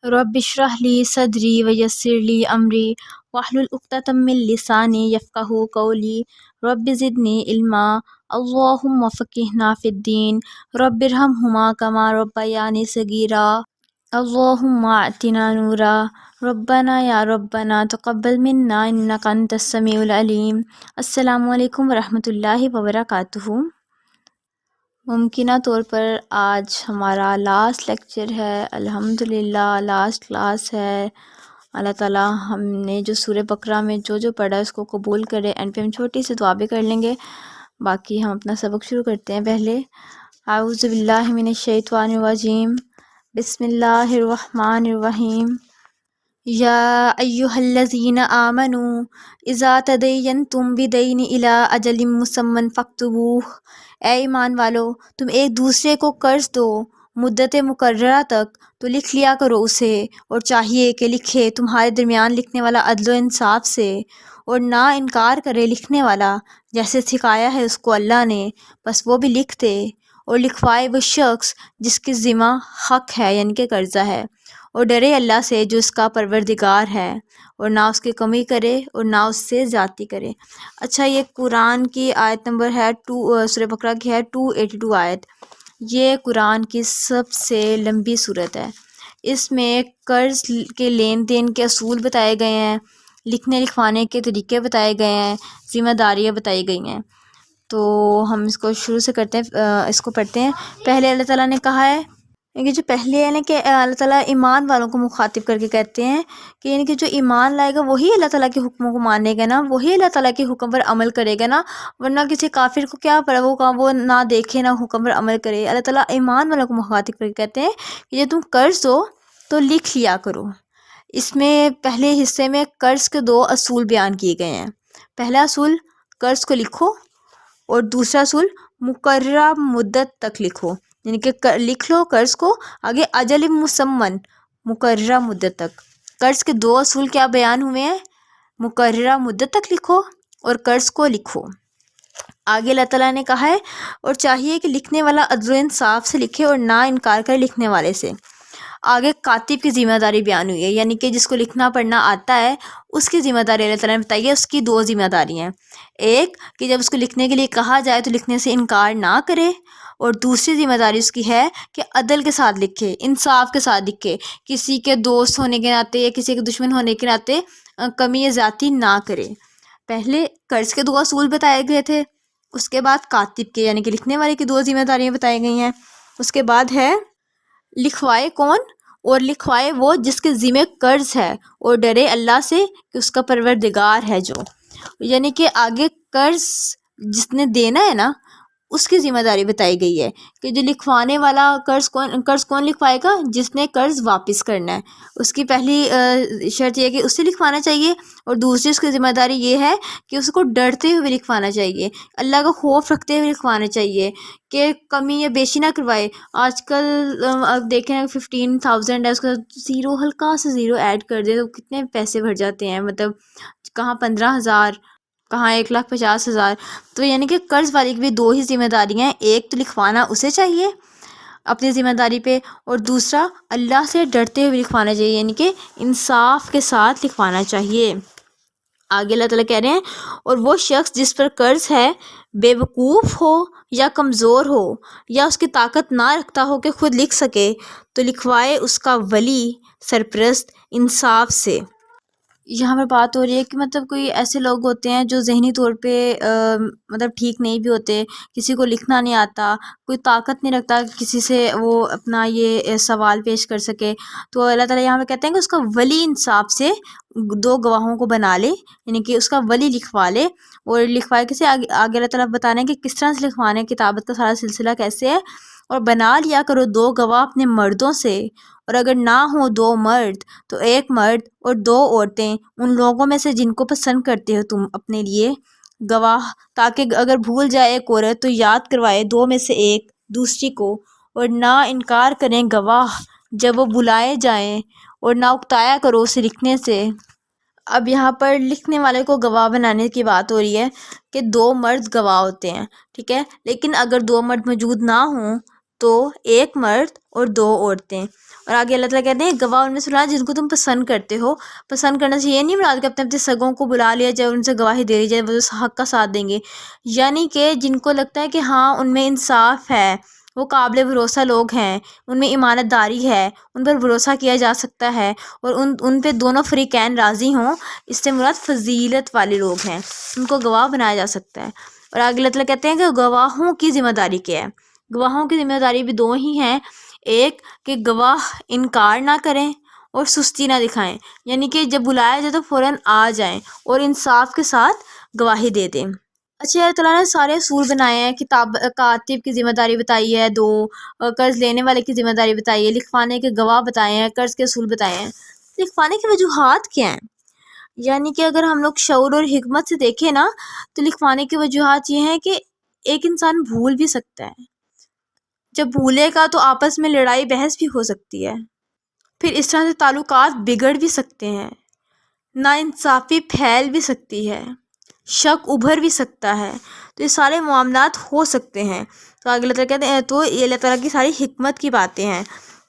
رب اشرح لی صدری ویسر لی امری واحلل عقدۃ من لسانی یفقہوا قولی رب زدنی علما اللہم فقہنا فی الدین رب ارحمہما کما ربیانی صغیرا اللہم اعطنا نورا ربنا یا ربنا تقبل منا انک انت السمیع العلیم۔ السلام علیکم ورحمۃ اللہ وبرکاتہ۔ ممکنہ طور پر آج ہمارا لاسٹ لیکچر ہے، الحمدللہ لاسٹ کلاس ہے۔ اللہ تعالیٰ ہم نے جو سورہ بقرہ میں جو پڑھا ہے اس کو قبول کرے۔ اینڈ پہ ہم چھوٹی سی دعا بھی کر لیں گے، باقی ہم اپنا سبق شروع کرتے ہیں۔ پہلے اعوذ باللہ من الشیطان الرجیم، بسم اللہ الرحمن الرحیم۔ یا ایہا الذین آمنوا اذا تدینتم بدین الی اجل مسمی فاکتبوہ، اے ایمان والو تم ایک دوسرے کو قرض دو مدت مقررہ تک تو لکھ لیا کرو اسے، اور چاہیے کہ لکھے تمہارے درمیان لکھنے والا عدل و انصاف سے، اور نہ انکار کرے لکھنے والا جیسے سکھایا ہے اس کو اللہ نے، بس وہ بھی لکھ دے، اور لکھوائے وہ شخص جس کے ذمہ حق ہے یعنی کہ قرضہ ہے، اور ڈرے اللہ سے جو اس کا پروردگار ہے، اور نہ اس کی کمی کرے اور نہ اس سے زیادتی کرے۔ اچھا، یہ قرآن کی آیت نمبر ہے سورہ بقرہ کی ہے 282 آیت۔ یہ قرآن کی سب سے لمبی صورت ہے۔ اس میں قرض کے لین دین کے اصول بتائے گئے ہیں، لکھنے لکھوانے کے طریقے بتائے گئے ہیں، ذمہ داریاں بتائی گئی ہیں۔ تو ہم اس کو شروع سے کرتے ہیں، اس کو پڑھتے ہیں۔ پہلے اللہ تعالیٰ نے کہا ہے کہ جو پہلے ہے نا کہ اللہ تعالیٰ ایمان والوں کو مخاطب کر کے کہتے ہیں کہ یعنی کہ جو ایمان لائے گا وہی اللہ تعالیٰ کے حکموں کو مانے گا نا، وہی اللہ تعالیٰ کے حکم پر عمل کرے گا نا، ورنہ کسی کافر کو کیا پڑا، وہ نہ دیکھے نہ حکم پر عمل کرے۔ اللہ تعالیٰ ایمان والوں کو مخاطب کر کے کہتے ہیں کہ جب تم قرض دو تو لکھ لیا کرو۔ اس میں پہلے حصے میں قرض کے 2 اصول بیان کیے گئے ہیں۔ پہلا اصول قرض کو لکھو، اور دوسرا اصول مقررہ مدت تک لکھو، یعنی کہ لکھ لو قرض کو، آگے اجل مسمن مقررہ مدت تک۔ قرض کے 2 اصول کیا بیان ہوئے ہیں؟ مقررہ مدت تک لکھو اور قرض کو لکھو۔ آگے اللہ تعالیٰ نے کہا ہے اور چاہیے کہ لکھنے والا عدل و انصاف سے لکھے اور نہ انکار کرے لکھنے والے سے۔ آگے کاتب کی ذمہ داری بیان ہوئی ہے، یعنی کہ جس کو لکھنا پڑھنا آتا ہے اس کی ذمہ داری اللہ تعالیٰ نے بتائی ہے۔ اس کی 2 ذمہ داری ہیں، ایک کہ جب اس کو لکھنے کے لیے کہا جائے تو لکھنے سے انکار نہ کرے، اور دوسری ذمہ داری اس کی ہے کہ عدل کے ساتھ لکھے، انصاف کے ساتھ لکھے، کسی کے دوست ہونے کے ناطے یا کسی کے دشمن ہونے کے ناطے کمی یا زیادتی نہ کرے۔ پہلے قرض کے 2 اصول بتائے گئے تھے، اس کے بعد کاتب کے یعنی کہ لکھنے والے کی 2 ذمہ داریاں بتائی گئی ہیں، اس کے بعد ہے لکھوائے کون، اور لکھوائے وہ جس کے ذمہ قرض ہے، اور ڈرے اللہ سے کہ اس کا پروردگار ہے جو، یعنی کہ آگے قرض جس نے دینا ہے نا اس کی ذمہ داری بتائی گئی ہے کہ جو لکھوانے والا قرض کون لکھوائے گا؟ جس نے قرض واپس کرنا ہے۔ اس کی پہلی شرط یہ ہے کہ اسے لکھوانا چاہیے، اور دوسری اس کی ذمہ داری یہ ہے کہ اس کو ڈرتے ہوئے لکھوانا چاہیے، اللہ کا خوف رکھتے ہوئے لکھوانا چاہیے کہ کمی یا بیشی نہ کروائے۔ آج کل دیکھیں 15,000 ہے، اس کا زیرو ہلکا سا زیرو ایڈ کر دے تو کتنے پیسے بھر جاتے ہیں، مطلب کہاں 15,000 کہاں 1,50,000۔ تو یعنی کہ قرض والے کی بھی 2 ہی ذمہ داریاں ہیں، ایک تو لکھوانا اسے چاہیے اپنی ذمہ داری پہ، اور دوسرا اللہ سے ڈرتے ہوئے لکھوانا چاہیے، یعنی کہ انصاف کے ساتھ لکھوانا چاہیے۔ آگے اللہ تعالیٰ کہہ رہے ہیں اور وہ شخص جس پر قرض ہے بے وقوف ہو یا کمزور ہو یا اس کی طاقت نہ رکھتا ہو کہ خود لکھ سکے تو لکھوائے اس کا ولی سرپرست انصاف سے۔ یہاں پر بات ہو رہی ہے کہ مطلب کوئی ایسے لوگ ہوتے ہیں جو ذہنی طور پہ مطلب ٹھیک نہیں بھی ہوتے، کسی کو لکھنا نہیں آتا، کوئی طاقت نہیں رکھتا کسی سے وہ اپنا یہ سوال پیش کر سکے، تو اللہ تعالیٰ یہاں پہ کہتے ہیں کہ اس کا ولی انصاف سے 2 گواہوں کو بنا لے، یعنی کہ اس کا ولی لکھوا لے، اور لکھوائے کیسے؟ آگے اللہ تعالیٰ بتا رہے ہیں کہ کس طرح سے لکھوانا ہے، کتابت کا سارا سلسلہ کیسے ہے، اور بنا لیا کرو 2 گواہ اپنے مردوں سے، اور اگر نہ ہو 2 مرد تو 1 مرد اور 2 عورتیں ان لوگوں میں سے جن کو پسند کرتے ہو تم اپنے لیے گواہ، تاکہ اگر بھول جائے ایک عورت تو یاد کروائے 2 میں سے ایک دوسری کو، اور نہ انکار کریں گواہ جب وہ بلائے جائیں، اور نہ اکتایا کرو اسے لکھنے سے۔ اب یہاں پر لکھنے والے کو گواہ بنانے کی بات ہو رہی ہے کہ 2 مرد گواہ ہوتے ہیں، ٹھیک ہے، لیکن اگر 2 مرد موجود نہ ہوں تو 1 مرد اور 2 عورتیں۔ اور آگے اللہ تعالیٰ کہتے ہیں گواہ ان میں سے جن کو تم پسند کرتے ہو. پسند کرنا سے یہ نہیں مراد کہ اپنے اپنے سگوں کو بلا لیا جائے، ان سے گواہی دے دی جائے، وہ حق کا ساتھ دیں گے، یعنی کہ جن کو لگتا ہے کہ ہاں ان میں انصاف ہے، وہ قابل بھروسہ لوگ ہیں، ان میں امانت داری ہے، ان پر بھروسہ کیا جا سکتا ہے، اور ان پہ دونوں فریقین راضی ہوں. اس سے مراد فضیلت والے لوگ ہیں، ان کو گواہ بنایا جا سکتا ہے. اور آگے اللہ تعالیٰ کہتے ہیں کہ گواہوں کی ذمہ داری کیا ہے. گواہوں کی ذمہ داری بھی دو ہی ہیں. ایک کہ گواہ انکار نہ کریں اور سستی نہ دکھائیں، یعنی کہ جب بلایا جائے تو فوراً آ جائیں اور انصاف کے ساتھ گواہی دے دیں. اچھا، اللہ تعالیٰ نے سارے اصول بنائے ہیں. کاتب کی ذمہ داری بتائی ہے 2، قرض لینے والے کی ذمہ داری بتائی ہے، لکھوانے کے گواہ بتائے ہیں، قرض کے اصول بتائے ہیں. لکھوانے کی وجوہات کیا ہیں؟ یعنی کہ اگر ہم لوگ شعور اور حکمت سے دیکھیں نا تو لکھوانے کی وجوہات یہ ہیں کہ ایک انسان بھول بھی سکتا ہے، جب بھولے گا تو آپس میں لڑائی بحث بھی ہو سکتی ہے، پھر اس طرح سے تعلقات بگڑ بھی سکتے ہیں، ناانصافی پھیل بھی سکتی ہے، شک ابھر بھی سکتا ہے. تو یہ سارے معاملات ہو سکتے ہیں. تو آگے اللہ تعالیٰ کہتے ہیں تو یہ اللہ تعالیٰ کی ساری حکمت کی باتیں ہیں.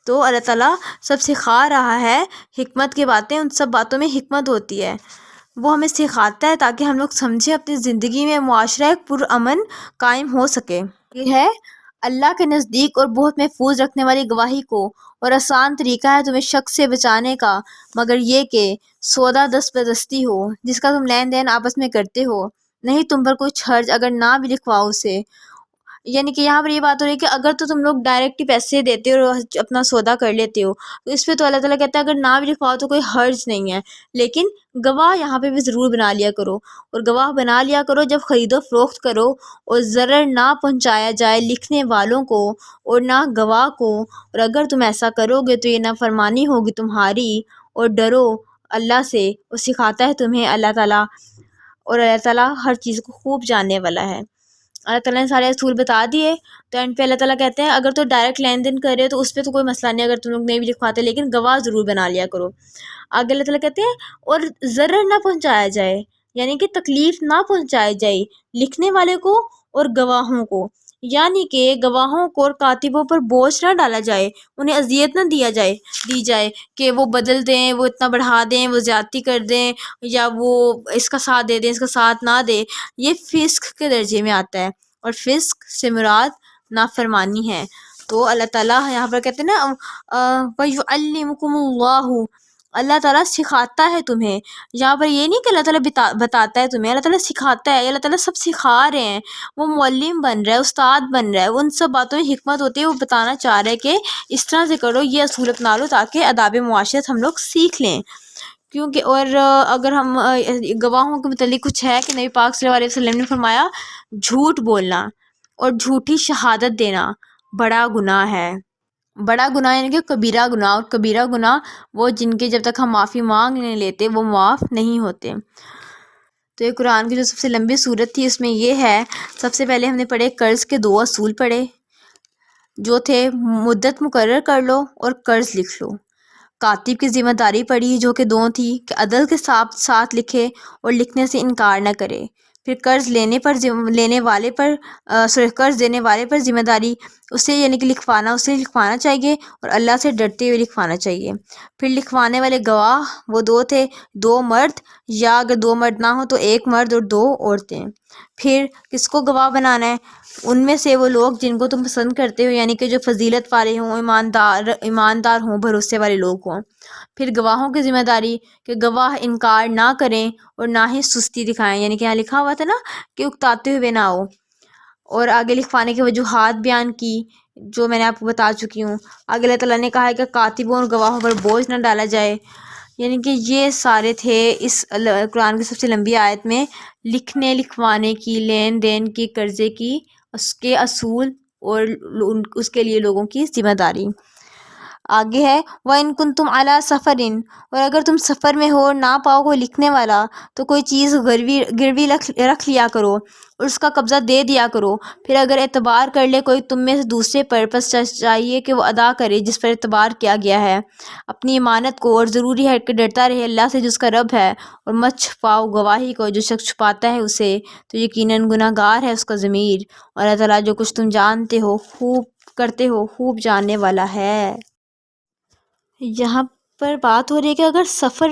تو اللہ تعالیٰ سب سکھا رہا ہے حکمت کی باتیں، ان سب باتوں میں حکمت ہوتی ہے، وہ ہمیں سکھاتا ہے تاکہ ہم لوگ سمجھیں، اپنی زندگی میں معاشرہ ایک پرامن قائم ہو سکے. یہ ہے اللہ کے نزدیک اور بہت محفوظ رکھنے والی گواہی کو، اور آسان طریقہ ہے تمہیں شک سے بچانے کا، مگر یہ کہ سودا دست بدستی ہو جس کا تم لین دین آپس میں کرتے ہو، نہیں تم پر کوئی حرج اگر نہ بھی لکھواؤ اسے. یعنی کہ یہاں پر یہ بات ہو رہی ہے کہ اگر تو تم لوگ ڈائریکٹ ہی پیسے دیتے ہو اور اپنا سودا کر لیتے ہو تو اس پہ تو اللہ تعالیٰ کہتا ہے اگر نہ بھی لکھواؤ تو کوئی حرج نہیں ہے، لیکن گواہ یہاں پہ بھی ضرور بنا لیا کرو. اور گواہ بنا لیا کرو جب خرید و فروخت کرو، اور ضرر نہ پہنچایا جائے لکھنے والوں کو اور نہ گواہ کو، اور اگر تم ایسا کرو گے تو یہ نافرمانی ہوگی تمہاری. اور ڈرو اللہ سے، وہ سکھاتا ہے تمہیں اللہ تعالیٰ، اور اللہ تعالیٰ ہر چیز کو خوب جاننے والا ہے. اللہ تعالیٰ نے سارے اصول بتا دیے. تو اینڈ پہ اللہ تعالیٰ کہتے ہیں اگر تو ڈائریکٹ لین دین کر رہے ہو تو اس پہ تو کوئی مسئلہ نہیں، اگر تم لوگ نہیں بھی لکھواتے، لیکن گواہ ضرور بنا لیا کرو. آگے اللہ تعالیٰ کہتے ہیں اور ضرر نہ پہنچایا جائے، یعنی کہ تکلیف نہ پہنچائی جائے لکھنے والے کو اور گواہوں کو، یعنی کہ گواہوں کو اور کاتبوں پر بوجھ نہ ڈالا جائے، انہیں اذیت نہ دی جائے کہ وہ بدل دیں، وہ اتنا بڑھا دیں، وہ زیادتی کر دیں، یا وہ اس کا ساتھ دے دیں، اس کا ساتھ نہ دے. یہ فسق کے درجے میں آتا ہے، اور فسق سے مراد نافرمانی ہے. تو اللہ تعالیٰ یہاں پر کہتے ہیں نا وَيُعَلِّمُكُمُ اللَّهُ، اللہ تعالیٰ سکھاتا ہے تمہیں. یہاں پر یہ نہیں کہ اللہ تعالیٰ بتاتا ہے تمہیں، اللہ تعالیٰ سکھاتا ہے. اللہ تعالیٰ سب سکھا رہے ہیں، وہ معلم بن رہا ہے، استاد بن رہا ہے، وہ ان سب باتوں میں حکمت ہوتی ہے. وہ بتانا چاہ رہے کہ اس طرح سے کرو، یہ اصول اپنا لو تاکہ آداب معاشرت ہم لوگ سیکھ لیں. کیونکہ اور اگر ہم گواہوں کے متعلق کچھ ہے کہ نبی پاک صلی اللہ علیہ وسلم نے فرمایا جھوٹ بولنا اور جھوٹی شہادت دینا بڑا گناہ ہے. بڑا گناہ یعنی کہ کبیرہ گناہ، اور کبیرہ گناہ وہ جن کے جب تک ہم معافی مانگ نہیں لیتے وہ معاف نہیں ہوتے. تو یہ قرآن کی جو سب سے لمبی صورت تھی اس میں یہ ہے. سب سے پہلے ہم نے پڑھے قرض کے 2 اصول پڑھے جو تھے مدت مقرر کر لو اور قرض لکھ لو. کاتب کی ذمہ داری پڑی جو کہ 2 تھی کہ عدل کے ساتھ لکھے اور لکھنے سے انکار نہ کرے. پھر قرض قرض دینے والے پر ذمہ داری، اسے یعنی کہ اسے لکھوانا چاہیے اور اللہ سے ڈرتے ہوئے لکھوانا چاہیے. پھر لکھوانے والے گواہ وہ 2 تھے، 2 مرد، یا اگر 2 مرد نہ ہو تو 1 مرد اور 2 عورتیں. پھر کس کو گواہ بنانا ہے؟ ان میں سے وہ لوگ جن کو تم پسند کرتے ہو، یعنی کہ جو فضیلت والے ہوں، ایماندار ہوں، بھروسے والے لوگ ہوں. پھر گواہوں کی ذمہ داری کہ گواہ انکار نہ کریں اور نہ ہی سستی دکھائیں، یعنی کہ یہاں لکھا ہوا تھا نا کہ اکتاتے ہوئے نہ ہو. اور آگے لکھوانے کی وجوہات بیان کی جو میں نے آپ کو بتا چکی ہوں. آگے اللہ تعالیٰ نے کہا ہے کہ کاتبوں اور گواہوں پر بوجھ نہ ڈالا جائے. یعنی کہ یہ سارے تھے اس قرآن کی سب سے لمبی آیت میں لکھنے لکھوانے کی، لین دین کی، قرضے کی، اس کے اصول اور اس کے لیے لوگوں کی ذمہ داری. آگے ہے وَإِن كُنتُمْ عَلَىٰ سَفَرٍ، اور اگر تم سفر میں ہو اور نہ پاؤ کوئی لکھنے والا تو کوئی چیز گروی رکھ لیا کرو اور اس کا قبضہ دے دیا کرو. پھر اگر اعتبار کر لے کوئی تم میں سے دوسرے پر، پس چاہیے کہ وہ ادا کرے جس پر اعتبار کیا گیا ہے اپنی امانت کو، اور ضروری ہے کہ ڈرتا رہے اللہ سے جس کا رب ہے، اور مت چھپاؤ گواہی کو، جو شخص چھپاتا ہے اسے تو یقیناً گناہ گار ہے اس کا ضمیر، اور اللہ تعالیٰ جو کچھ تم جانتے ہو خوب کرتے ہو خوب جاننے والا ہے. یہاں پر بات ہو رہی ہے کہ اگر سفر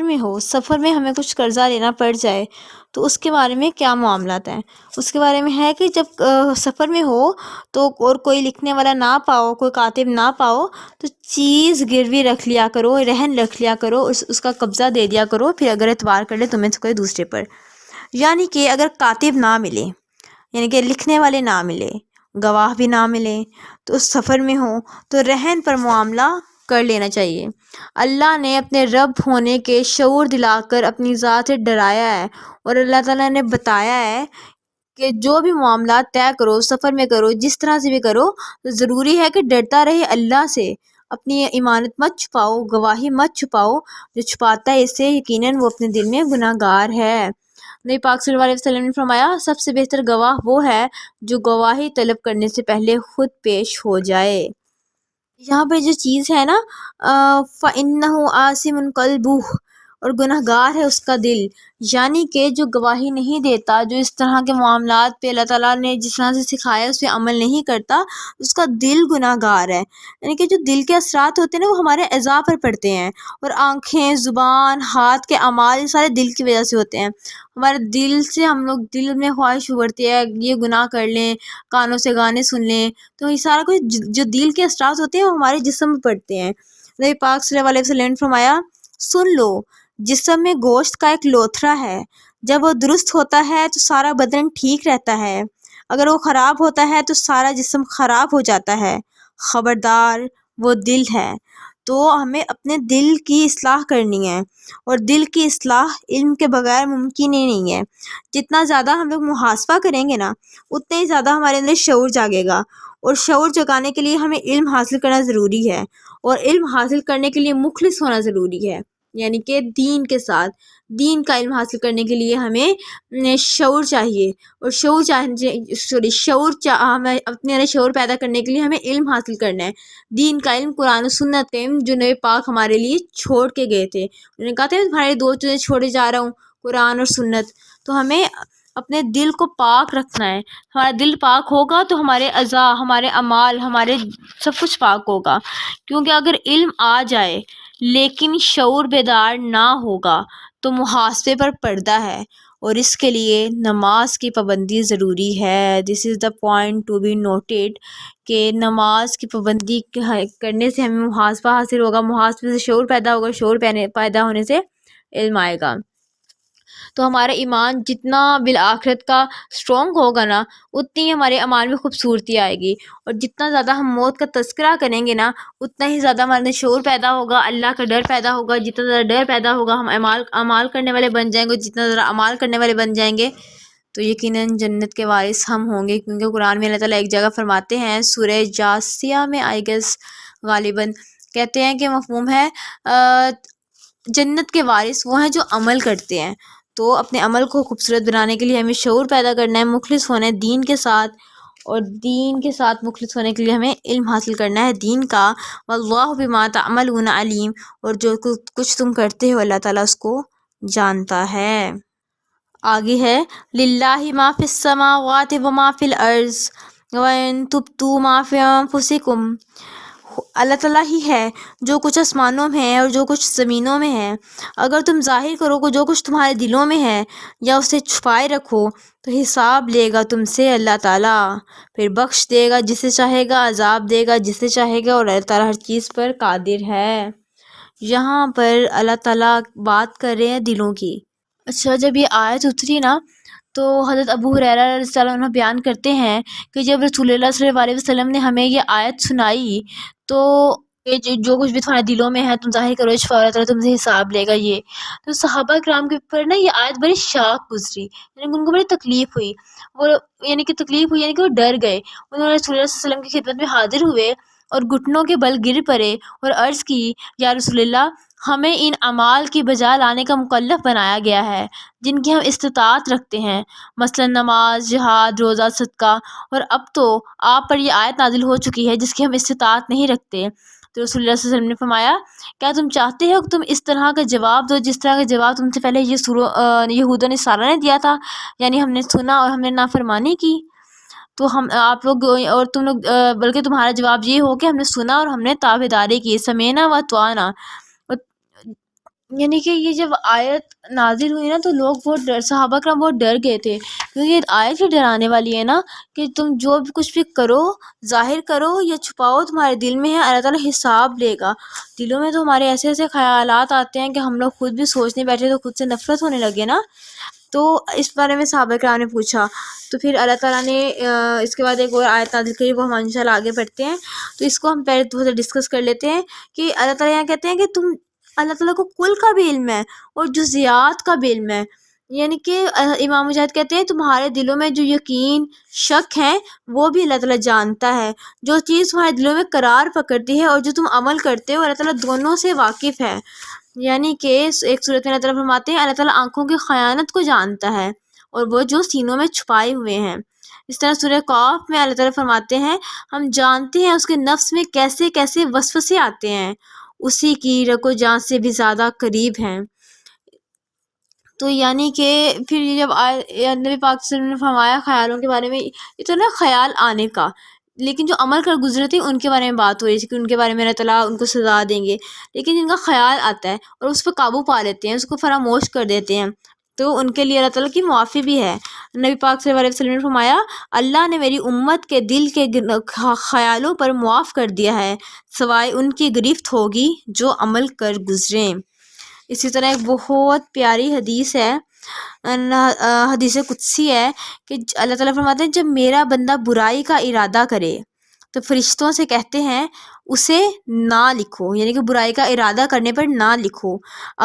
میں ہمیں کچھ قرضہ لینا پڑ جائے تو اس کے بارے میں کیا معاملات ہیں۔ اس کے بارے میں ہے کہ جب سفر میں ہو تو اور کوئی لکھنے والا نہ پاؤ، کوئی کاتب نہ پاؤ، تو چیز گروی رکھ لیا کرو، رہن رکھ لیا کرو، اس کا قبضہ دے دیا کرو، پھر اگر اعتبار کر لے تمہیں تو کوئی دوسرے پر۔ یعنی کہ اگر کاتب نہ ملے، یعنی کہ لکھنے والے نہ ملے، گواہ بھی نہ ملے، تو اس سفر میں ہو تو رہن پر معاملہ کر لینا چاہیے۔ اللہ نے اپنے رب ہونے کے شعور دلا کر اپنی ذات سے ڈرایا ہے، اور اللہ تعالیٰ نے بتایا ہے کہ جو بھی معاملات طے کرو، سفر میں کرو، جس طرح سے بھی کرو، تو ضروری ہے کہ ڈرتا رہے اللہ سے۔ اپنی ایمانت مت چھپاؤ، گواہی مت چھپاؤ، جو چھپاتا ہے اس سے یقیناً وہ اپنے دل میں گناہ گار ہے۔ نبی پاک صلی اللہ علیہ وسلم نے فرمایا، سب سے بہتر گواہ وہ ہے جو گواہی طلب کرنے سے پہلے خود پیش ہو جائے۔ یہاں پہ جو چیز ہے نا، فَإِنَّهُ عَاصِمٌ قَلْبُهُ، اور گناہ گار ہے اس کا دل، یعنی کہ جو گواہی نہیں دیتا، جو اس طرح کے معاملات پہ اللہ تعالیٰ نے جس طرح سے سکھایا اس پہ عمل نہیں کرتا، اس کا دل گناہ گار ہے۔ یعنی کہ جو دل کے اثرات ہوتے ہیں نا، وہ ہمارے اعضاء پر پڑتے ہیں، اور آنکھیں، زبان، ہاتھ کے اعمال، یہ سارے دل کی وجہ سے ہوتے ہیں۔ ہمارے دل سے ہم لوگ، دل میں خواہش ابھرتی ہے یہ گناہ کر لیں، کانوں سے گانے سن لیں، تو یہ سارا کچھ جو دل کے اثرات ہوتے ہیں وہ ہمارے جسم میں پڑتے ہیں۔ نبی پاک صلی اللہ علیہ وسلم نے فرمایا، سن لو، جسم میں گوشت کا ایک لوتھڑا ہے، جب وہ درست ہوتا ہے تو سارا بدن ٹھیک رہتا ہے، اگر وہ خراب ہوتا ہے تو سارا جسم خراب ہو جاتا ہے، خبردار وہ دل ہے۔ تو ہمیں اپنے دل کی اصلاح کرنی ہے، اور دل کی اصلاح علم کے بغیر ممکن ہی نہیں ہے۔ جتنا زیادہ ہم لوگ محاسبہ کریں گے نا، اتنا ہی زیادہ ہمارے اندر شعور جاگے گا، اور شعور جگانے کے لیے ہمیں علم حاصل کرنا ضروری ہے، اور علم حاصل کرنے کے لیے مخلص ہونا ضروری ہے، یعنی کہ دین کے ساتھ۔ دین کا علم حاصل کرنے کے لیے ہمیں شعور چاہیے، اور ہمیں اپنے اندر شعور پیدا کرنے کے لیے ہمیں علم حاصل کرنا ہے، دین کا علم، قرآن و سنت کا علم، جو نبی پاک ہمارے لیے چھوڑ کے گئے تھے۔ انہوں نے کہا تھا تمہارے دو چیزیں چھوڑے جا رہا ہوں، قرآن اور سنت۔ تو ہمیں اپنے دل کو پاک رکھنا ہے، ہمارا دل پاک ہوگا تو ہمارے اعضاء، ہمارے اعمال، ہمارے سب کچھ پاک ہوگا۔ کیونکہ اگر علم آ جائے لیکن شعور بیدار نہ ہوگا تو محاسبے پر پڑتا ہے، اور اس کے لیے نماز کی پابندی ضروری ہے۔ This is the point to be noted, کہ نماز کی پابندی کرنے سے ہمیں محاسبہ حاصل ہوگا، محاسبے سے شعور پیدا ہوگا، شعور پیدا ہونے سے علم آئے گا۔ تو ہمارا ایمان جتنا بالآخرت کا اسٹرانگ ہوگا نا، اتنی ہمارے اعمال میں خوبصورتی آئے گی، اور جتنا زیادہ ہم موت کا تذکرہ کریں گے نا، اتنا ہی زیادہ ہمارے اندر شعور پیدا ہوگا، اللہ کا ڈر پیدا ہوگا۔ جتنا زیادہ ڈر پیدا ہوگا ہم اعمال کرنے والے بن جائیں گے، جتنا زیادہ اعمال کرنے والے بن جائیں گے تو یقیناً جنت کے وارث ہم ہوں گے۔ کیونکہ قرآن میں اللہ تعالیٰ ایک جگہ فرماتے ہیں، سورہ جاثیہ میں آئی گیس غالباً کہتے ہیں کہ مفہوم ہے جنت کے وارث وہ ہیں جو عمل کرتے ہیں۔ تو اپنے عمل کو خوبصورت بنانے کے لیے ہمیں شعور پیدا کرنا ہے، مخلص ہونا ہے دین کے ساتھ، اور دین کے ساتھ مخلص ہونے کے لیے ہمیں علم حاصل کرنا ہے دین کا۔ واللہ بما تعملون علیم، اور جو کچھ تم کرتے ہو اللہ تعالیٰ اس کو جانتا ہے۔ آگے ہے، للہ ما فی السماوات وما فی الارض وان تبدوا ما فی انفسکم، اللہ تعالیٰ ہی ہے جو کچھ آسمانوں میں ہے اور جو کچھ زمینوں میں ہے، اگر تم ظاہر کرو گے جو کچھ تمہارے دلوں میں ہے یا اسے چھپائے رکھو تو حساب لے گا تم سے اللہ تعالیٰ، پھر بخش دے گا جسے چاہے گا، عذاب دے گا جسے چاہے گا، اور اللہ تعالیٰ ہر چیز پر قادر ہے۔ یہاں پر اللہ تعالیٰ بات کر رہے ہیں دلوں کی۔ اچھا، جب یہ آیت اتری نا تو حضرت ابو ہریرہ رضی اللہ عنہ بیان کرتے ہیں کہ جب رسول اللہ صلی اللہ علیہ وسلم نے ہمیں یہ آیت سنائی تو جو کچھ بھی تمہارے دلوں میں ہے تم ظاہر کرو، اللہ تعالیٰ تم سے حساب لے گا۔ یہ تو صحابہ کرام کے اوپر نا یہ آیت بڑی شاق گزری، یعنی ان کو بڑی تکلیف ہوئی، وہ یعنی کہ وہ ڈر گئے۔ انہوں نے رسول اللہ صلی اللہ علیہ وسلم کی خدمت میں حاضر ہوئے اور گھٹنوں کے بل گر پڑے اور عرض کی، یا رسول اللہ، ہمیں ان اعمال کی بجا لانے کا مکلف بنایا گیا ہے جن کی ہم استطاعت رکھتے ہیں، مثلا نماز، جہاد، روزہ، صدقہ، اور اب تو آپ پر یہ آیت نازل ہو چکی ہے جس کی ہم استطاعت نہیں رکھتے۔ تو رسول اللہ صلی اللہ علیہ وسلم نے فرمایا، کیا تم چاہتے ہو کہ تم اس طرح کا جواب دو جس طرح کا جواب تم سے پہلے یہود و نصارہ نے دیا تھا، یعنی ہم نے سنا اور ہم نے نافرمانی کی؟ تو ہم آپ لوگ اور تم لوگ بلکہ تمہارا جواب یہ ہو کہ ہم نے سنا اور ہم نے تابعداری کی، سمینا و طعنا۔ یعنی کہ یہ جب آیت نازل ہوئی نا تو لوگ بہت صحابہ کرام بہت ڈر گئے تھے، کیونکہ یہ آیت ہی ڈرانے والی ہے نا کہ تم جو بھی کچھ بھی کرو، ظاہر کرو یا چھپاؤ، تمہارے دل میں ہے، اللہ تعالیٰ حساب لے گا۔ دلوں میں تو ہمارے ایسے ایسے خیالات آتے ہیں کہ ہم لوگ خود بھی سوچنے بیٹھے تو خود سے نفرت ہونے لگے نا۔ تو اس بارے میں صحابہ کرام نے پوچھا، تو پھر اللہ تعالیٰ نے اس کے بعد ایک اور آیت نازل کری، وہ ہم انشاءاللہ آگے بڑھتے ہیں۔ تو اس کو ہم پہلے تھوڑا سا ڈسکس کر لیتے ہیں کہ اللہ تعالیٰ یہاں کہتے ہیں کہ تم، اللہ تعالیٰ کو کل کا بھی علم ہے اور جزیات کا بھی علم ہے۔ یعنی کہ امام مجاہد کہتے ہیں تمہارے دلوں میں جو یقین، شک ہے، وہ بھی اللہ تعالیٰ جانتا ہے۔ جو چیز تمہارے دلوں میں قرار پکڑتی ہے اور جو تم عمل کرتے ہو، اللہ تعالیٰ دونوں سے واقف ہے۔ یعنی کہ ایک صورت میں اللہ تعالیٰ فرماتے ہیں اللہ تعالیٰ آنکھوں کی خیانت کو جانتا ہے اور وہ جو سینوں میں چھپائے ہوئے ہیں۔ اس طرح سورہ قاف میں اللہ تعالیٰ فرماتے ہیں ہم جانتے ہیں اس کے نفس میں کیسے کیسے وسوسے آتے ہیں، اسی کی رگ و جان سے بھی زیادہ قریب ہیں۔ تو یعنی کہ پھر یہ جب نبی پاک صلی اللہ علیہ وسلم نے فرمایا خیالوں کے بارے میں، یہ تو نا خیال آنے کا، لیکن جو عمل کر گزرے تھے ان کے بارے میں بات ہو رہی تھی کہ ان کے بارے میں اللہ تعالیٰ ان کو سزا دیں گے، لیکن جن کا خیال آتا ہے اور اس پہ قابو پا لیتے ہیں، اس کو فراموش کر دیتے ہیں، تو ان کے لیے اللہ تعالیٰ کی معافی بھی ہے۔ نبی پاک صلی اللہ علیہ وسلم نے فرمایا اللہ نے میری امت کے دل کے خیالوں پر معاف کر دیا ہے، سوائے ان کی گرفت ہوگی جو عمل کر گزریں۔ اسی طرح ایک بہت پیاری حدیث ہے، حدیث قدسی ہے کہ اللہ تعالیٰ فرماتے ہیں جب میرا بندہ برائی کا ارادہ کرے تو فرشتوں سے کہتے ہیں اسے نہ لکھو، یعنی کہ برائی کا ارادہ کرنے پر نہ لکھو،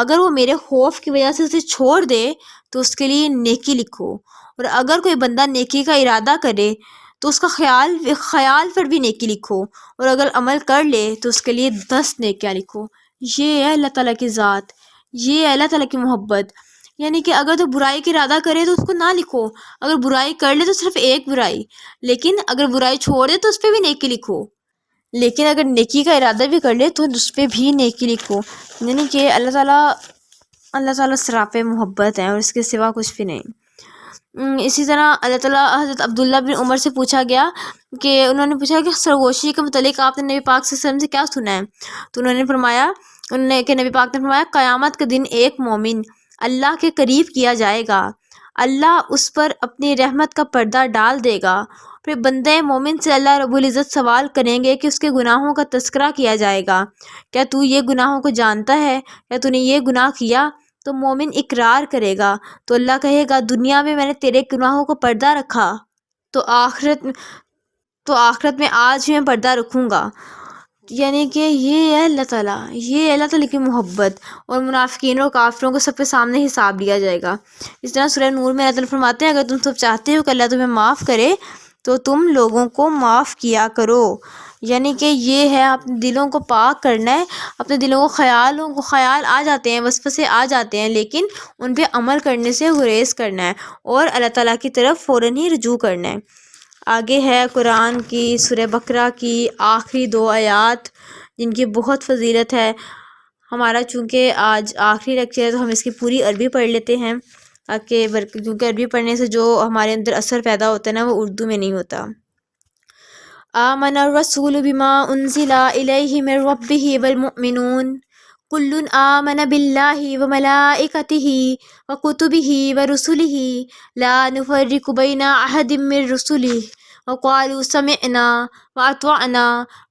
اگر وہ میرے خوف کی وجہ سے اسے چھوڑ دے تو اس کے لیے نیکی لکھو، اور اگر کوئی بندہ نیکی کا ارادہ کرے تو اس کا خیال پر بھی نیکی لکھو، اور اگر عمل کر لے تو اس کے لیے 10 نیکیاں لکھو۔ یہ ہے اللہ تعالیٰ کی ذات، یہ ہے اللہ تعالیٰ کی محبت۔ یعنی کہ اگر تو برائی کا ارادہ کرے تو اس کو نہ لکھو، اگر برائی کر لے تو صرف ایک برائی، لیکن اگر برائی چھوڑ دے تو اس پہ بھی نیکی لکھو، لیکن اگر نیکی کا ارادہ بھی کر لے تو اس پہ بھی نیکی لکھو۔ یعنی کہ اللہ تعالیٰ سراپے محبت ہے اور اس کے سوا کچھ بھی نہیں۔ اسی طرح اللہ تعالیٰ حضرت عبداللہ بن عمر سے پوچھا گیا کہ انہوں نے پوچھا کہ سرگوشی کے متعلق آپ نے نبی پاک صلی اللہ علیہ وسلم سے کیا سنا ہے، تو انہوں نے فرمایا کہ نبی پاک نے فرمایا قیامت کے دن ایک مومن اللہ کے قریب کیا جائے گا، اللہ اس پر اپنی رحمت کا پردہ ڈال دے گا، پھر بندہ مومن سے اللہ رب العزت سوال کریں گے کہ اس کے گناہوں کا تذکرہ کیا جائے گا، کیا تو یہ گناہوں کو جانتا ہے، کیا تو نے یہ گناہ کیا؟ تو مومن اقرار کرے گا تو اللہ کہے گا دنیا میں میں نے تیرے گناہوں کو پردہ رکھا، تو آخرت میں آج میں پردہ رکھوں گا۔ یعنی کہ یہ ہے اللہ تعالیٰ، یہ اللہ تعالیٰ کی محبت، اور منافقین اور کافروں کو سب کے سامنے حساب لیا جائے گا۔ اس طرح سورہ نور میں اللہ تعالیٰ فرماتے ہیں اگر تم سب چاہتے ہو کہ اللہ تمہیں معاف کرے تو تم لوگوں کو معاف کیا کرو۔ یعنی کہ یہ ہے اپنے دلوں کو پاک کرنا ہے، اپنے دلوں کو خیال آ جاتے ہیں، وسوسے آ جاتے ہیں، لیکن ان پہ عمل کرنے سے گریز کرنا ہے اور اللہ تعالیٰ کی طرف فوراً ہی رجوع کرنا ہے۔ آگے ہے قرآن کی سورہ بقرہ کی آخری 2 آیات جن کی بہت فضیلت ہے۔ ہمارا چونکہ آج آخری لیکچر ہے تو ہم اس کی پوری عربی پڑھ لیتے ہیں، کیونکہ عربی پڑھنے سے جو ہمارے اندر اثر پیدا ہوتا ہے نا وہ اردو میں نہیں ہوتا۔ آمن الرسول بما انزل الیہ من ربہ والمؤمنون کل آمن باللہ وملائکتہ وکتبہ ورسلہ لا نفرق بین احد من رسلہ وقالوا سمعنا واطعنا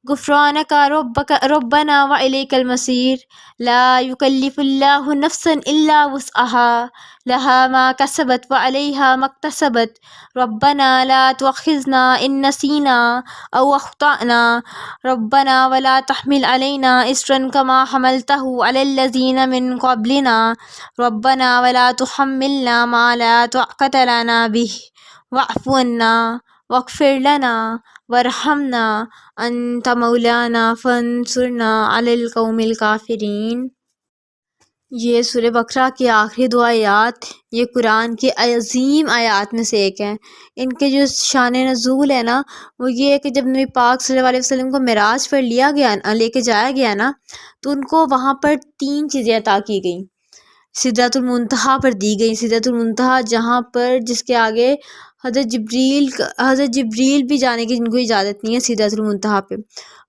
غفرانک ربنا والیک المصیر لا یکلف اللہ نفسا الا وسعها لها ما کسبت وعلیہا ما اکتسبت ربنا لا تؤاخذنا ان نسینا او اخطأنا ربنا ولا تحمل علینا اصرا کما حملتہ علی الذین من قبلنا ربنا ولا تحملنا ما لا طاقۃ لنا به واعف عنا واغفر لنا وارحمنا انت مولانا فانصرنا علی القوم الکافرین۔ یہ سورہ بقرہ کی آخری 2 آیات یہ قرآن کی عظیم آیات میں سے ایک ہیں۔ ان کے جو شان نزول ہے نا وہ یہ ہے کہ جب نبی پاک صلی اللہ علیہ وسلم کو معراج پر لے کے جایا گیا نا تو ان کو وہاں پر 3 چیزیں عطا کی گئیں، سدرۃ المنتہا پر دی گئی، سدرۃ المنتہا جہاں پر جس کے آگے حضرت جبریل بھی جانے کی جن کو اجازت نہیں ہے سدرۃ المنتہا پہ۔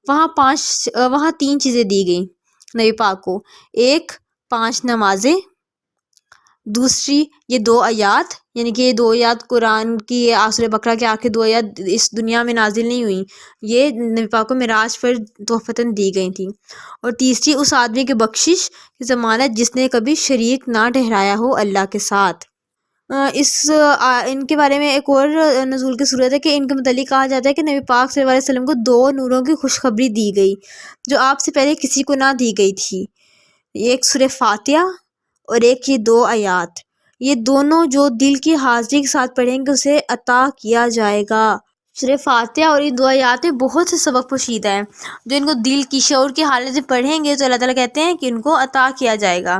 وہاں 3 چیزیں دی گئیں نبی پاک کو، ایک 5 نمازیں، دوسری یہ 2 آیات، یعنی کہ یہ 2 آیات قرآن کی سورہ بقرہ کے آخر 2 آیات اس دنیا میں نازل نہیں ہوئیں، یہ نبی پاک کو معراج پر تحفتاً دی گئی تھیں، اور تیسری اس آدمی کی بخشش کی ضمانت جس نے کبھی شریک نہ ٹھہرایا ہو اللہ کے ساتھ۔ ان کے بارے میں ایک اور نزول کی صورت ہے کہ ان کے متعلق کہا جاتا ہے کہ نبی پاک صلی اللہ علیہ وسلم کو 2 نوروں کی خوشخبری دی گئی جو آپ سے پہلے کسی کو نہ دی گئی تھی، ایک سورہ فاتحہ اور ایک یہ 2 آیات، یہ دونوں جو دل کی حاضری کے ساتھ پڑھیں گے اسے عطا کیا جائے گا۔ سورہ فاتحہ اور یہ 2 آیات بہت سے سبق پوشیدہ ہیں جو ان کو دل کی شعور کی حالت سے پڑھیں گے تو اللہ تعالیٰ کہتے ہیں کہ ان کو عطا کیا جائے گا۔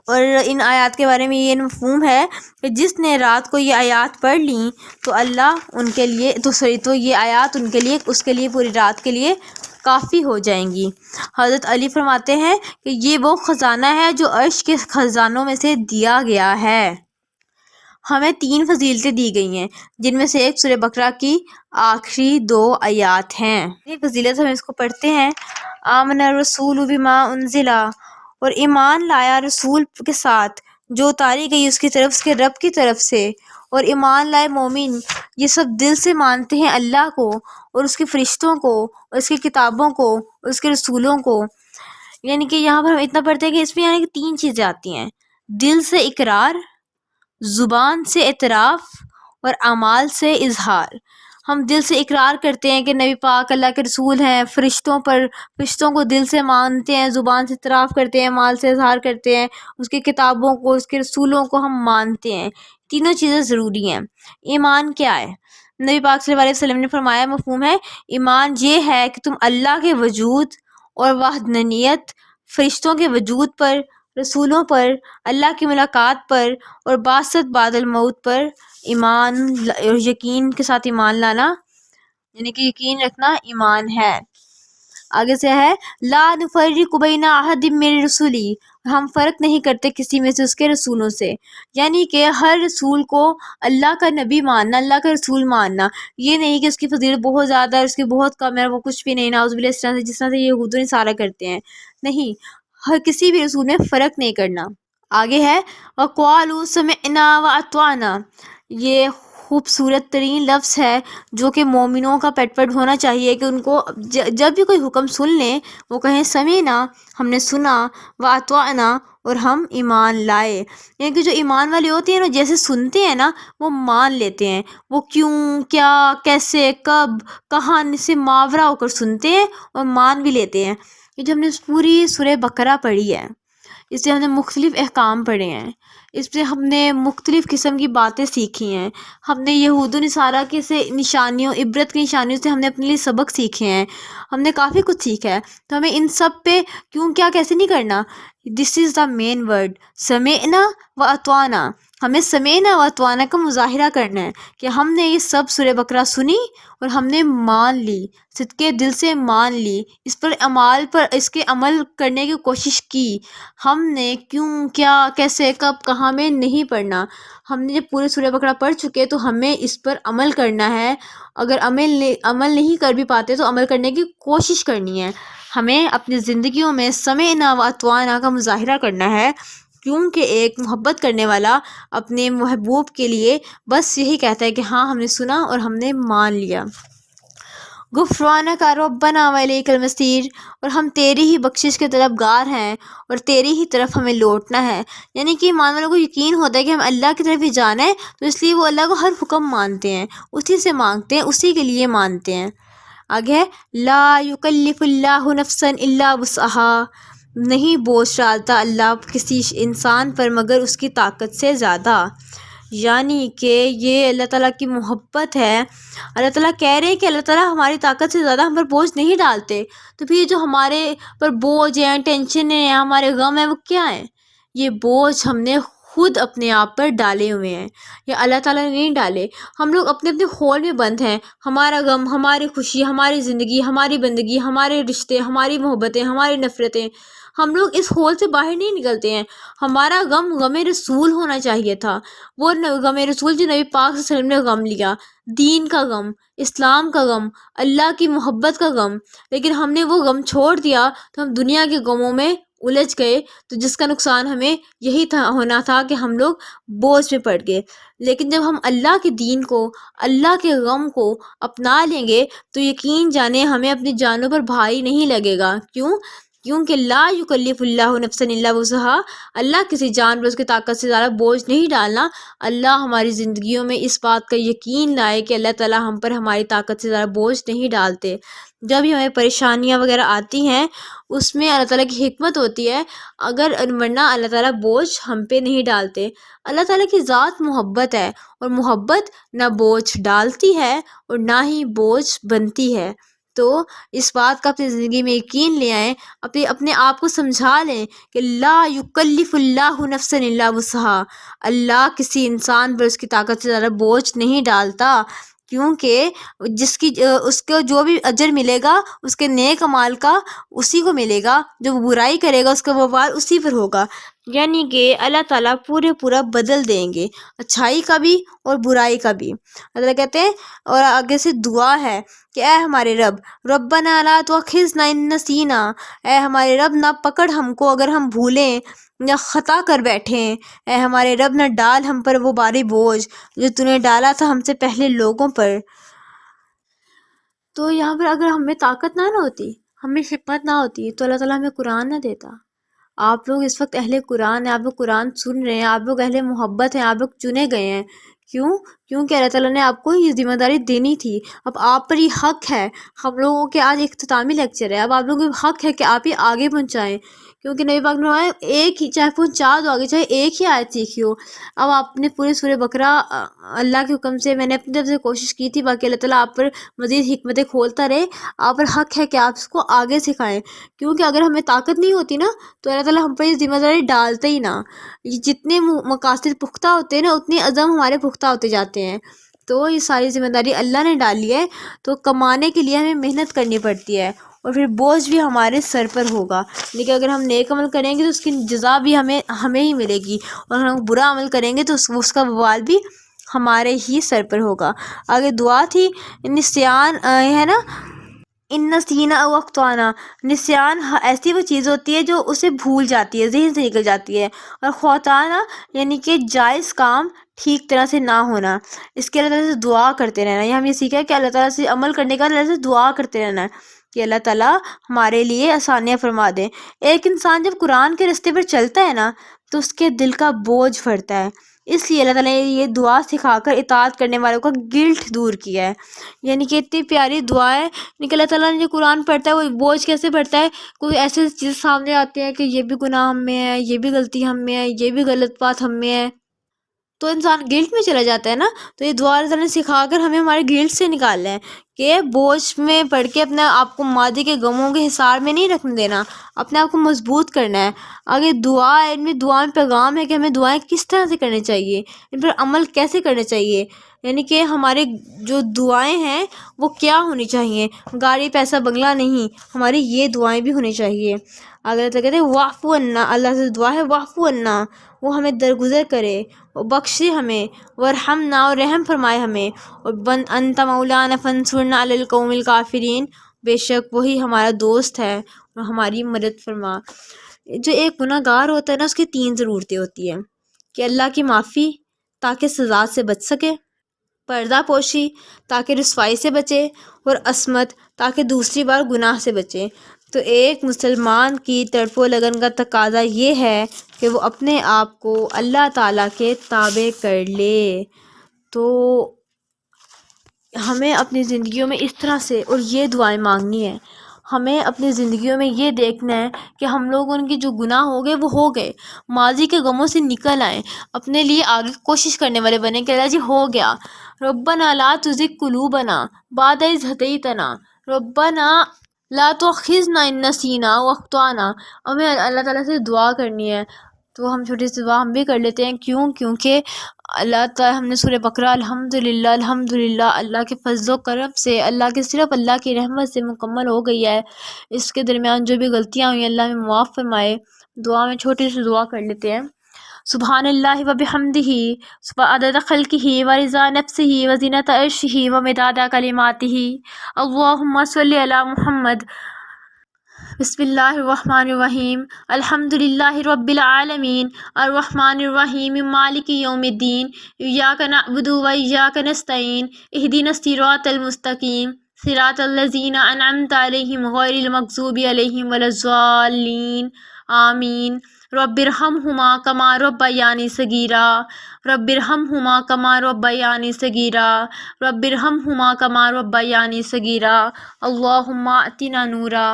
اور ان آیات کے بارے میں یہ مفہوم ہے کہ جس نے رات کو یہ آیات پڑھ لیں تو اللہ ان کے لیے تو یہ آیات ان کے لیے اس کے لیے پوری رات کے لیے کافی ہو جائیں گی۔ حضرت علی فرماتے ہیں کہ یہ وہ خزانہ ہے جو عرش کے خزانوں میں سے دیا گیا ہے۔ ہمیں 3 فضیلتیں دی گئی ہیں جن میں سے ایک سورہ بقرہ کی آخری 2 آیات ہیں۔ یہ فضیلت ہم اس کو پڑھتے ہیں، آمن الرسول بما انزلا، اور ایمان لایا رسول کے ساتھ جو اتاری گئی اس کی طرف، اس کے رب کی طرف سے، اور ایمان لائے مومن یہ سب دل سے مانتے ہیں اللہ کو اور اس کے فرشتوں کو اور اس کی کتابوں کو اور اس کے رسولوں کو۔ یعنی کہ یہاں پر ہم اتنا پڑھتے ہیں کہ اس میں یعنی کہ 3 چیزیں آتی ہیں، دل سے اقرار، زبان سے اعتراف اور اعمال سے اظہار۔ ہم دل سے اقرار کرتے ہیں کہ نبی پاک اللہ کے رسول ہیں، فرشتوں کو دل سے مانتے ہیں، زبان سے اعتراف کرتے ہیں، اعمال سے اظہار کرتے ہیں، اس کی کتابوں کو، اس کے رسولوں کو ہم مانتے ہیں۔ تینوں چیزیں ضروری ہیں۔ ایمان کیا ہے؟ نبی پاک صلی اللہ علیہ وسلم نے فرمایا مفہوم ہے ایمان یہ ہے کہ تم اللہ کے وجود اور وحدانیت، فرشتوں کے وجود پر، رسولوں پر، اللہ کی ملاقات پر اور بعثت بعد الموت پر ایمان، یقین کے ساتھ ایمان لانا، یعنی کہ یقین رکھنا ایمان ہے۔ آگے سے ہے لا نفرق بین احد من رسلی، ہم فرق نہیں کرتے کسی میں سے اس کے رسولوں سے، یعنی کہ ہر رسول کو اللہ کا نبی ماننا، اللہ کا رسول ماننا، یہ نہیں کہ اس کی فضیلت بہت زیادہ ہے، اس کی بہت کم ہے، وہ کچھ بھی نہیں، نعوذ باللہ، اس طرح سے جس طرح سے یہ یہود و نصارہ کرتے ہیں، نہیں، ہر کسی بھی رسول میں فرق نہیں کرنا۔ آگے ہے وَقَالُوا سَمِعْنَا وَأَطَعْنَا، یہ خوبصورت ترین لفظ ہے جو کہ مومنوں کا پیٹ پیٹ ہونا چاہیے کہ ان کو جب بھی کوئی حکم سن لیں وہ کہیں سمعنا، ہم نے سنا، وَأَطَعْنَا، اور ہم ایمان لائے۔ یعنی کہ جو ایمان والے ہوتے ہیں نا جیسے سنتے ہیں نا وہ مان لیتے ہیں، وہ کیوں، کیا، کیسے، کب، کہاں سے ماورا ہو کر سنتے ہیں اور مان بھی لیتے ہیں۔ یہ جو ہم نے پوری سورہ بقرہ پڑھی ہے اس سے ہم نے مختلف احکام پڑھے ہیں، اس سے ہم نے مختلف قسم کی باتیں سیکھی ہیں، ہم نے یہود و نصارہ کے سے نشانیوں، عبرت کی نشانیوں سے ہم نے اپنے لیے سبق سیکھے ہیں، ہم نے کافی کچھ سیکھا ہے، تو ہمیں ان سب پہ کیوں، کیا، کیسے نہیں کرنا۔ دس از دا مین ورڈ، سمعنا و اطعنا، ہمیں سمعنا و اطعنا کا مظاہرہ کرنا ہے کہ ہم نے یہ سب سورہ بقرہ سنی اور ہم نے مان لی، صدقے دل سے مان لی، اس کے عمل کرنے کی کوشش کی۔ ہم نے کیوں، کیا، کیسے، کب، کہاں میں نہیں پڑھنا، ہم نے جب پورے سورہ بقرہ پڑھ چکے تو ہمیں اس پر عمل کرنا ہے، اگر عمل نہیں کر بھی پاتے تو عمل کرنے کی کوشش کرنی ہے، ہمیں اپنی زندگیوں میں سمعنا و اطعنا کا مظاہرہ کرنا ہے، کیونکہ ایک محبت کرنے والا اپنے محبوب کے لیے بس یہی کہتا ہے کہ ہاں ہم نے سنا اور ہم نے مان لیا۔ غفرانک ربنا والیک المصیر، اور ہم تیری ہی بخشش کے طلبگار ہیں اور تیری ہی طرف ہمیں لوٹنا ہے۔ یعنی کہ ایمان والوں کو یقین ہوتا ہے کہ ہم اللہ کی طرف ہی جانا ہے تو اس لیے وہ اللہ کو ہر حکم مانتے ہیں، اسی سے مانگتے ہیں، اسی کے لیے مانتے ہیں۔ آگے ہے لا یکلف اللہ نفسا الا وسعها، نہیں بوجھ ڈالتا اللہ کسی انسان پر مگر اس کی طاقت سے زیادہ، یعنی کہ یہ اللہ تعالیٰ کی محبت ہے۔ اللہ تعالیٰ کہہ رہے ہیں کہ اللہ تعالیٰ ہماری طاقت سے زیادہ ہم پر بوجھ نہیں ڈالتے، تو پھر جو ہمارے پر بوجھ ہیں، ٹینشن ہیں، ہمارے غم ہیں، وہ کیا ہیں؟ یہ بوجھ ہم نے خود اپنے آپ پر ڈالے ہوئے ہیں، یا اللہ تعالیٰ نے نہیں ڈالے۔ ہم لوگ اپنے اپنے خول میں بند ہیں، ہمارا غم، ہماری خوشی، ہماری زندگی، ہماری بندگی، ہمارے رشتے، ہماری محبتیں، ہماری نفرتیں، ہم لوگ اس ہول سے باہر نہیں نکلتے ہیں. ہمارا غم غم رسول ہونا چاہیے تھا، وہ غم رسول جو نبی پاک صلی اللہ علیہ وسلم نے غم لیا، دین کا غم، اسلام کا غم، اللہ کی محبت کا غم. لیکن ہم نے وہ غم چھوڑ دیا تو ہم دنیا کے غموں میں الجھ گئے، تو جس کا نقصان ہمیں یہی ہونا تھا کہ ہم لوگ بوجھ میں پڑ گئے. لیکن جب ہم اللہ کے دین کو، اللہ کے غم کو اپنا لیں گے تو یقین جانیں ہمیں اپنی جانوں پر بھاری نہیں لگے گا. کیونکہ لا یکلف اللہ نفسا الا وسعها، اللہ کسی جان پر اس کی طاقت سے زیادہ بوجھ نہیں ڈالنا. اللہ ہماری زندگیوں میں اس بات کا یقین لائے کہ اللہ تعالیٰ ہم پر ہماری طاقت سے زیادہ بوجھ نہیں ڈالتے. جب بھی ہمیں پریشانیاں وغیرہ آتی ہیں اس میں اللہ تعالیٰ کی حکمت ہوتی ہے، ورنہ اللہ تعالیٰ بوجھ ہم پہ نہیں ڈالتے. اللہ تعالیٰ کی ذات محبت ہے، اور محبت نہ بوجھ ڈالتی ہے اور نہ ہی بوجھ بنتی ہے. تو اس بات کا اپنی زندگی میں یقین لے آئیں، اپنے آپ کو سمجھا لیں کہ لا یکلف اللہ نفسا الا وسعها، اللہ کسی انسان پر اس کی طاقت سے زیادہ بوجھ نہیں ڈالتا. کیونکہ اس کو جو بھی اجر ملے گا اس کے نیک اعمال کا اسی کو ملے گا، جو برائی کرے گا اس کا وبال اسی پر ہوگا. یعنی کہ اللہ تعالیٰ پورا بدل دیں گے، اچھائی کا بھی اور برائی کا بھی. اللہ کہتے ہیں، اور آگے سے دعا ہے کہ اے ہمارے رب، ربنا لا تؤاخذنا ان نسینا، اے ہمارے رب نہ پکڑ ہم کو اگر ہم بھولیں یا خطا کر بیٹھیں. اے ہمارے رب نہ ڈال ہم پر وہ بھاری بوجھ جو تو نے ڈالا تھا ہم سے پہلے لوگوں پر. تو یہاں پر اگر ہمیں طاقت نہ ہوتی، ہمیں حکمت نہ ہوتی تو اللہ تعالیٰ ہمیں قرآن نہ دیتا. آپ لوگ اس وقت اہل قرآن ہیں، آپ لوگ قرآن سن رہے ہیں، آپ لوگ اہل محبت ہیں، آپ لوگ چنے گئے ہیں. کیونکہ اللہ تعالیٰ نے آپ کو یہ ذمہ داری دینی تھی. اب آپ پر یہ حق ہے. ہم لوگوں کے آج اختتامی لیکچر ہے، اب آپ لوگوں کو حق ہے کہ آپ یہ آگے پہنچائیں، کیونکہ نبی پاک نے فرمایا ایک ہی چاہے پہنچا دو آگے، چاہے ایک ہی آیت سیکھی ہو. اب آپ نے پورے سورہ بقرہ اللہ کے حکم سے میں نے اپنی طرف سے کوشش کی تھی، باقی اللہ تعالیٰ آپ پر مزید حکمتیں کھولتا رہے. آپ پر حق ہے کہ آپ اس کو آگے سکھائیں، کیونکہ اگر ہمیں طاقت نہیں ہوتی نا تو اللہ تعالیٰ ہم پر یہ ذمہ داری ڈالتے ہی نہ. جتنے مقاصد پختہ ہوتے ہیں نا اتنے عزم ہمارے پختہ ہوتے جاتے ہیں. تو یہ ساری ذمہ داری اللہ نے ڈالی ہے، تو کمانے کے لیے ہمیں محنت کرنی پڑتی ہے، اور پھر بوجھ بھی ہمارے سر پر ہوگا. لیکن اگر ہم نیک عمل کریں گے تو اس کی جزا بھی ہمیں ہی ملے گی، اور اگر ہم برا عمل کریں گے تو اس کا وبال بھی ہمارے ہی سر پر ہوگا. آگے دعا تھی نسیان ہے نا، ان نسینا او اخطانا. نسیان ایسی وہ چیز ہوتی ہے جو اسے بھول جاتی ہے، ذہن سے نکل جاتی ہے، اور خطانا یعنی کہ جائز کام ٹھیک طرح سے نہ ہونا. اس کے اللہ تعالیٰ سے دعا کرتے رہنا. یہ ہم یہ سیکھا ہے کہ اللہ تعالیٰ سے عمل کرنے کا اللہ سے دعا کرتے رہنا ہے کہ اللہ تعالیٰ ہمارے لیے آسانیاں فرما دیں. ایک انسان جب قرآن کے راستے پر چلتا ہے نا تو اس کے دل کا بوجھ پھٹتا ہے. اس لیے اللہ تعالیٰ نے یہ دعا سکھا کر اطاعت کرنے والوں کا گلٹ دور کیا ہے. یعنی کہ اتنی پیاری دعا ہے کہ اللہ تعالیٰ نے جو قرآن پڑھتا ہے وہ بوجھ کیسے پڑھتا ہے. کوئی ایسے چیز سامنے آتی ہے کہ یہ بھی گناہ ہم میں ہے، یہ بھی غلطی ہم میں ہے، یہ بھی غلط بات ہم میں ہے، تو انسان گلٹ میں چلا جاتا ہے نا. تو یہ دعا اللہ تعالیٰ نے سکھا کر ہمیں ہمارے گلٹ سے نکالنا ہے کہ بوجھ میں پڑھ کے اپنے آپ کو ماضی کے غموں کے حصار میں نہیں رکھنے دینا، اپنے آپ کو مضبوط کرنا ہے. آگے دعا ہے، ان میں دعا میں پیغام ہے کہ ہمیں دعائیں کس طرح سے کرنی چاہیے، ان پر عمل کیسے کرنا چاہیے. یعنی کہ ہمارے جو دعائیں ہیں وہ کیا ہونی چاہیے، گاڑی پیسہ بنگلہ نہیں، ہماری یہ دعائیں بھی ہونی چاہیے. اگر اللہ کہتے ہیں واعفو عنا، اللہ سے دعا ہے واعفو عنا، وہ ہمیں درگزر کرے، وہ بخشے ہمیں، ورحمنا، اور رحم فرمائے ہمیں، اور انت مولانا فانصرنا علی القوم الکافرین، بے شک وہی ہمارا دوست ہے اور ہماری مدد فرما. جو ایک گناہ گار ہوتا ہے نا اس کی 3 ضرورتیں ہوتی ہیں کہ اللہ کی معافی تاکہ سزا سے بچ سکے، پردہ پوشی تاکہ رسوائی سے بچے، اور عصمت تاکہ دوسری بار گناہ سے بچے. تو ایک مسلمان کی تڑپ و لگن کا تقاضا یہ ہے کہ وہ اپنے آپ کو اللہ تعالیٰ کے تابع کر لے. تو ہمیں اپنی زندگیوں میں اس طرح سے اور یہ دعائیں مانگنی ہے. ہمیں اپنی زندگیوں میں یہ دیکھنا ہے کہ ہم لوگ ان کے جو گناہ ہو گئے وہ ہو گئے، ماضی کے غموں سے نکل آئیں، اپنے لیے آگے کوشش کرنے والے بنیں کہ اللہ جی ہو گیا. ربنا لا تزغ قلوبنا بعد اذ ہدیتنا، ربنا لا تؤاخذنا ان نسینا واخطانا. ہمیں اللہ تعالیٰ سے دعا کرنی ہے تو ہم چھوٹی سی دعا ہم بھی کر لیتے ہیں، کیونکہ اللہ تعالیٰ ہم نے سورہ بقرہ الحمدللہ اللہ کے فضل و کرم سے، صرف اللہ کی رحمت سے مکمل ہو گئی ہے۔ اس کے درمیان جو بھی غلطیاں ہوئی اللہ میں معاف فرمائے۔ دعا میں چھوٹی سی دعا کر لیتے ہیں۔ سبحان اللہ و بحمدہ، عدد خلقہ و رضا نفسہ و زینت عرشہ و مداد کلماتہ، اللہم صلی علی محمد۔ بسم اللہ الرحمن الرحیم، الحمد للہ رب العالمین، الرحمن الرحیم، مالک یوم الدین، ایاک نعبد و ایاک نستعین، اہدنا الصراط المستقیم، صراط الذین انعمت علیہم غیر المغضوب علیہم ولا الضالین، آمین۔ رب ارحمہما کما ربیانی صغیرا، رب ارحمہما کما ربیانی صغیرا، رب ارحمہما کما ربیانی صغیرا، اللہم اعطنا نورا۔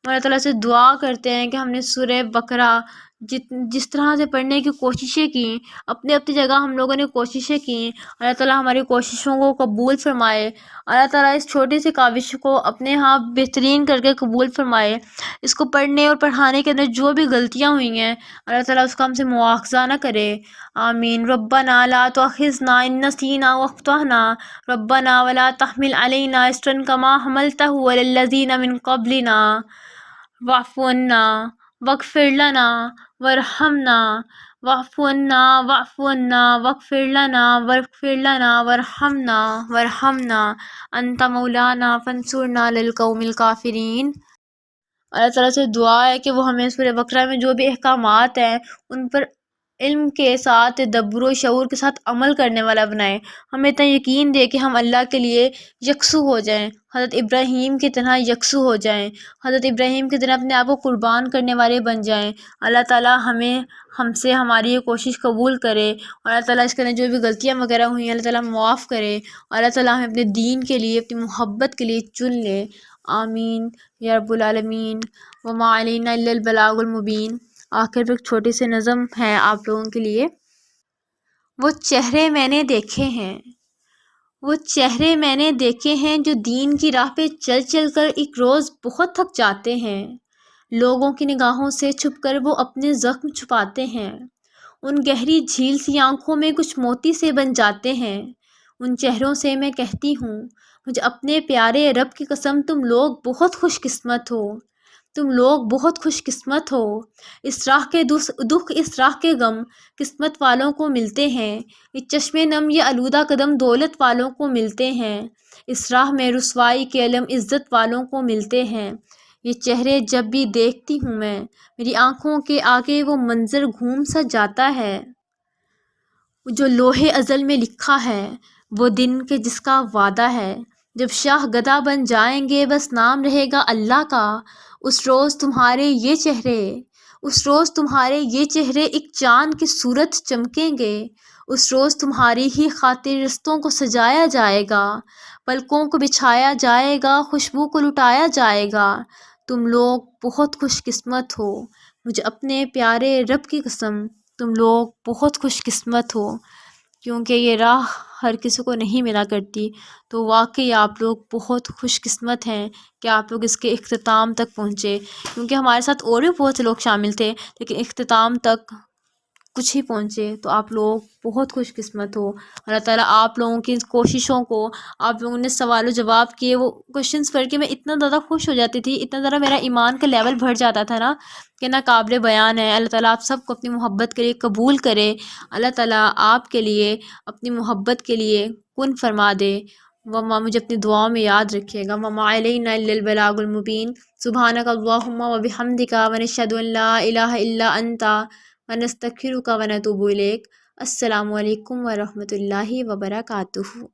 اللہ تعالیٰ سے دعا کرتے ہیں کہ ہم نے سورہ بقرہ جس طرح سے پڑھنے کی کوششیں کیں، اپنی اپنی جگہ ہم لوگوں نے کوششیں کیں، اللہ تعالیٰ ہماری کوششوں کو قبول فرمائے۔ اللہ تعالیٰ اس چھوٹی سی کاوش کو اپنے ہاں بہترین کر کے قبول فرمائے۔ اس کو پڑھنے اور پڑھانے کے اندر جو بھی غلطیاں ہوئی ہیں اللہ تعالیٰ اس کا ہم سے مواخذہ نہ کرے، آمین۔ ربنا لا تؤاخذنا ان نسینا واخطأنا، ربنا ولا تحمل علینا اصرا کما حملتہ علی الذین من قبلنا، واعف عنا واغفر لنا وارحمنا، واعف عنا واعف عنا واغفر لنا وارحمنا انت مولانا فانصرنا علی القوم الکافرین۔ اللہ تعالیٰ سے دعا ہے کہ وہ ہمیں سورہ بقرہ میں جو بھی احکامات ہیں ان پر علم کے ساتھ، تدبر و شعور کے ساتھ عمل کرنے والا بنائے۔ ہمیں اتنا یقین دے کہ ہم اللہ کے لیے یکسو ہو جائیں، حضرت ابراہیم کی طرح یکسو ہو جائیں، حضرت ابراہیم کی طرح اپنے آپ کو قربان کرنے والے بن جائیں۔ اللہ تعالیٰ ہم سے ہماری یہ کوشش قبول کرے، اور اللہ تعالیٰ اس کے اندر جو بھی غلطیاں وغیرہ ہوئی ہیں اللہ تعالیٰ معاف کرے، اور اللہ تعالیٰ ہمیں اپنے دین کے لیے، اپنی محبت کے لیے چن لے، آمین یا رب العالمین۔ وما علینا الا البلاغ المبین۔ آخر میں ایک چھوٹی سی نظم ہے آپ لوگوں کے لیے۔ وہ چہرے میں نے دیکھے ہیں، وہ چہرے میں نے دیکھے ہیں جو دین کی راہ پہ چل چل کر ایک روز بہت تھک جاتے ہیں، لوگوں کی نگاہوں سے چھپ کر وہ اپنے زخم چھپاتے ہیں، ان گہری جھیل سی آنکھوں میں کچھ موتی سے بن جاتے ہیں۔ ان چہروں سے میں کہتی ہوں مجھے اپنے پیارے رب کی قسم، تم لوگ بہت خوش قسمت ہو، تم لوگ بہت خوش قسمت ہو۔ اس راہ کے دکھ، اس راہ کے غم قسمت والوں کو ملتے ہیں، یہ چشمے نم، یہ آلودہ قدم دولت والوں کو ملتے ہیں، اس راہ میں رسوائی کے علم عزت والوں کو ملتے ہیں۔ یہ چہرے جب بھی دیکھتی ہوں میں، میری آنکھوں کے آگے وہ منظر گھوم سا جاتا ہے جو لوح ازل میں لکھا ہے، وہ دن کے جس کا وعدہ ہے، جب شاہ گدا بن جائیں گے بس نام رہے گا اللہ کا، اس روز تمہارے یہ چہرے، اس روز تمہارے یہ چہرے ایک چاند کی صورت چمکیں گے، اس روز تمہاری ہی خاطر رستوں کو سجایا جائے گا، پلکوں کو بچھایا جائے گا، خوشبو کو لٹایا جائے گا۔ تم لوگ بہت خوش قسمت ہو، مجھے اپنے پیارے رب کی قسم تم لوگ بہت خوش قسمت ہو، کیونکہ یہ راہ ہر کسی کو نہیں ملا کرتی۔ تو واقعی آپ لوگ بہت خوش قسمت ہیں کہ آپ لوگ اس کے اختتام تک پہنچے، کیونکہ ہمارے ساتھ اور بھی بہت سے لوگ شامل تھے لیکن اختتام تک کچھ ہی پہنچے۔ تو آپ لوگ بہت خوش قسمت ہو۔ اللہ تعالیٰ آپ لوگوں کی کوششوں کو، آپ لوگوں نے سوال و جواب کیے، وہ کوشچنس پڑھ کے میں اتنا زیادہ خوش ہو جاتی تھی، اتنا زیادہ میرا ایمان کا لیول بڑھ جاتا تھا نا کہ ناقابل بیان ہے۔ اللہ تعالیٰ آپ سب کو اپنی محبت کے لیے قبول کرے، اللہ تعالیٰ آپ کے لیے اپنی محبت کے لیے کن فرما دے۔ وما، مجھے اپنی دعاؤں میں یاد رکھیے گا۔ وما علینا الا البلاغ المبین۔ سبحانک اللہم وبحمدک ونشہد ان لا الہ الا انت ونستغفرک ونتوب الیک۔ السلام علیکم ورحمۃ اللہ وبرکاتہ۔